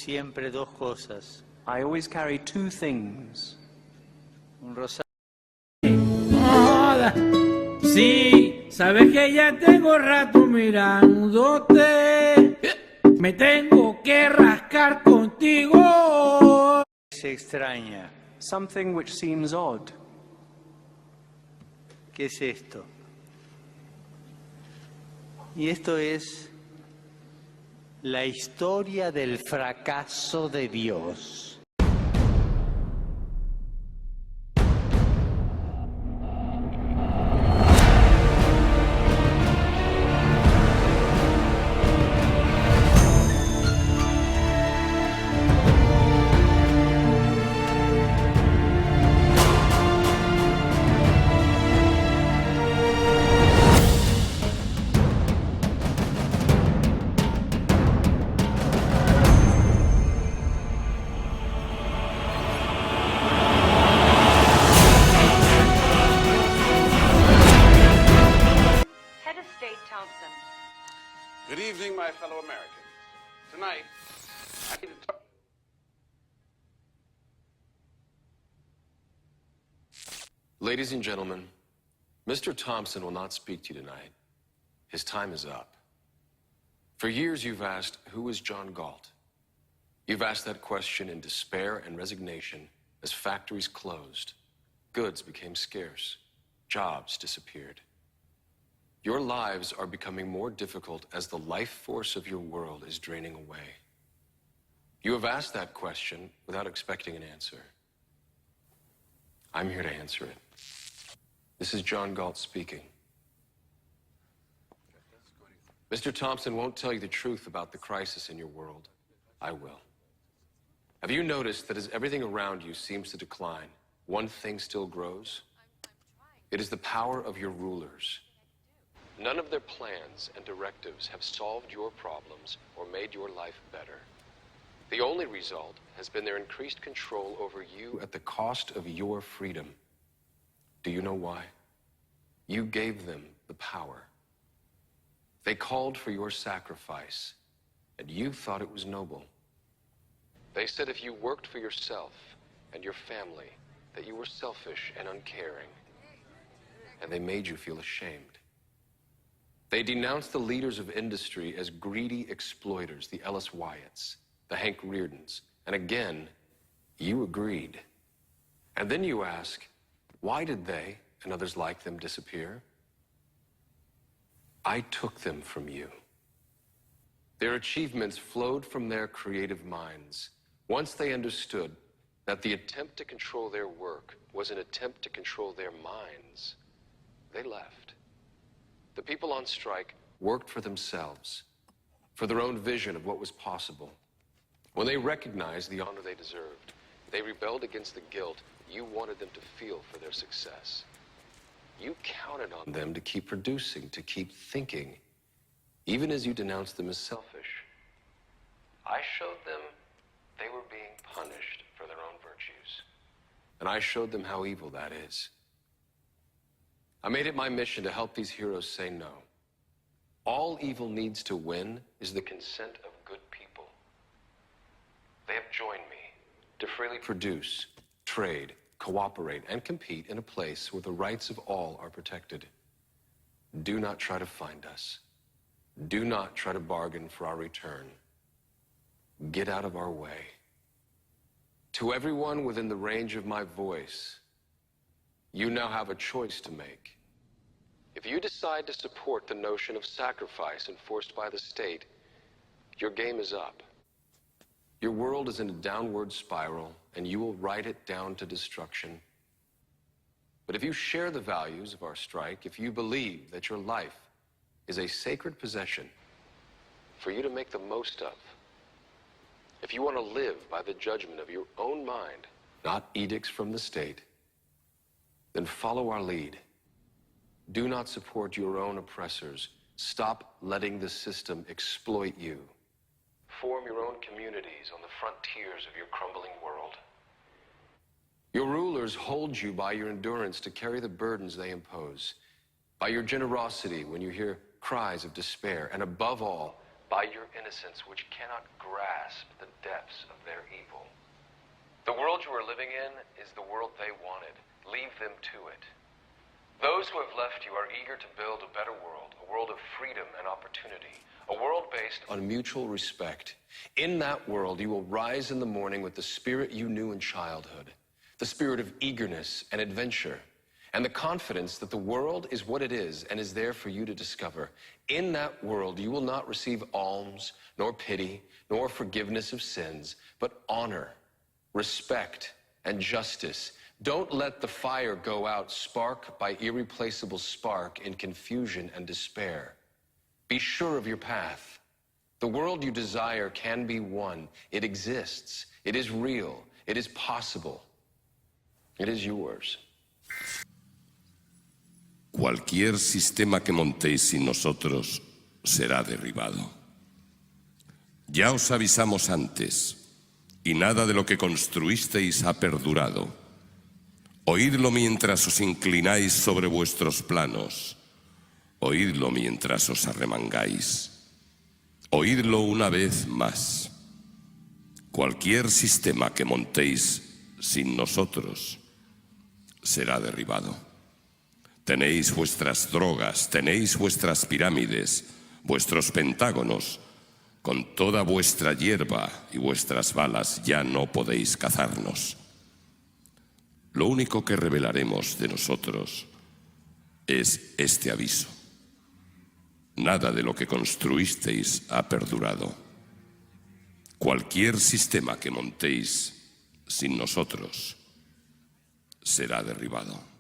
siempre dos cosas. I always carry two things. Un rosario. Joda. Sí, sabes que ya tengo rato mirándote. Me tengo que rascar contigo. Se extraña. Something which seems odd. ¿Qué es esto? Y esto es la historia del fracaso de Dios. Good evening, my fellow Americans. Tonight, I need to talk. Ladies and gentlemen, Mr. Thompson will not speak to you tonight. His time is up. For years, you've asked, who is John Galt? You've asked that question in despair and resignation as factories closed, goods became scarce, jobs disappeared. Your lives are becoming more difficult as the life force of your world is draining away. You have asked that question without expecting an answer. I'm here to answer it. This is John Galt speaking. Mr. Thompson won't tell you the truth about the crisis in your world. I will. Have you noticed that as everything around you seems to decline, one thing still grows? It is the power of your rulers. None of their plans and directives have solved your problems or made your life better. The only result has been their increased control over you at the cost of your freedom. Do you know why? You gave them the power. They called for your sacrifice, and you thought it was noble. They said if you worked for yourself and your family, that you were selfish and uncaring, and they made you feel ashamed. They denounced the leaders of industry as greedy exploiters, the Ellis Wyatts, the Hank Reardons, and again, you agreed. And then you ask, why did they and others like them disappear? I took them from you. Their achievements flowed from their creative minds. Once they understood that the attempt to control their work was an attempt to control their minds, they left. The people on strike worked for themselves, for their own vision of what was possible. When they recognized the honor they deserved, they rebelled against the guilt you wanted them to feel for their success. You counted on them to keep producing, to keep thinking, even as you denounced them as selfish. I showed them they were being punished for their own virtues, and I showed them how evil that is. I made it my mission to help these heroes say no. All evil needs to win is the consent of good people. They have joined me to freely produce, trade, cooperate, and compete in a place where the rights of all are protected. Do not try to find us. Do not try to bargain for our return. Get out of our way. To everyone within the range of my voice, you now have a choice to make. If you decide to support the notion of sacrifice enforced by the state, your game is up. Your world is in a downward spiral, and you will ride it down to destruction. But if you share the values of our strike, if you believe that your life is a sacred possession for you to make the most of, if you want to live by the judgment of your own mind, not edicts from the state, then follow our lead. Do not support your own oppressors. Stop letting the system exploit you. Form your own communities on the frontiers of your crumbling world. Your rulers hold you by your endurance to carry the burdens they impose, by your generosity when you hear cries of despair, and above all, by your innocence which cannot grasp the depths of their evil. The world you are living in is the world they wanted. Leave them to it. Those who have left you are eager to build a better world, a world of freedom and opportunity, a world based on mutual respect. In that world, you will rise in the morning with the spirit you knew in childhood, the spirit of eagerness and adventure, and the confidence that the world is what it is and is there for you to discover. In that world, you will not receive alms, nor pity, nor forgiveness of sins, but honor, respect, and justice. Don't let the fire go out spark by irreplaceable spark in confusion and despair. Be sure of your path. The world you desire can be won. It exists. It is real. It is possible. It is yours. Cualquier sistema que montéis sin nosotros será derribado. Ya os avisamos antes, y nada de lo que construisteis ha perdurado. Oídlo mientras os inclináis sobre vuestros planos. Oídlo mientras os arremangáis. Oídlo una vez más. Cualquier sistema que montéis sin nosotros será derribado. Tenéis vuestras drogas, tenéis vuestras pirámides, vuestros pentágonos. Con toda vuestra hierba y vuestras balas ya no podéis cazarnos. Lo único que revelaremos de nosotros es este aviso. Nada de lo que construisteis ha perdurado. Cualquier sistema que montéis sin nosotros será derribado.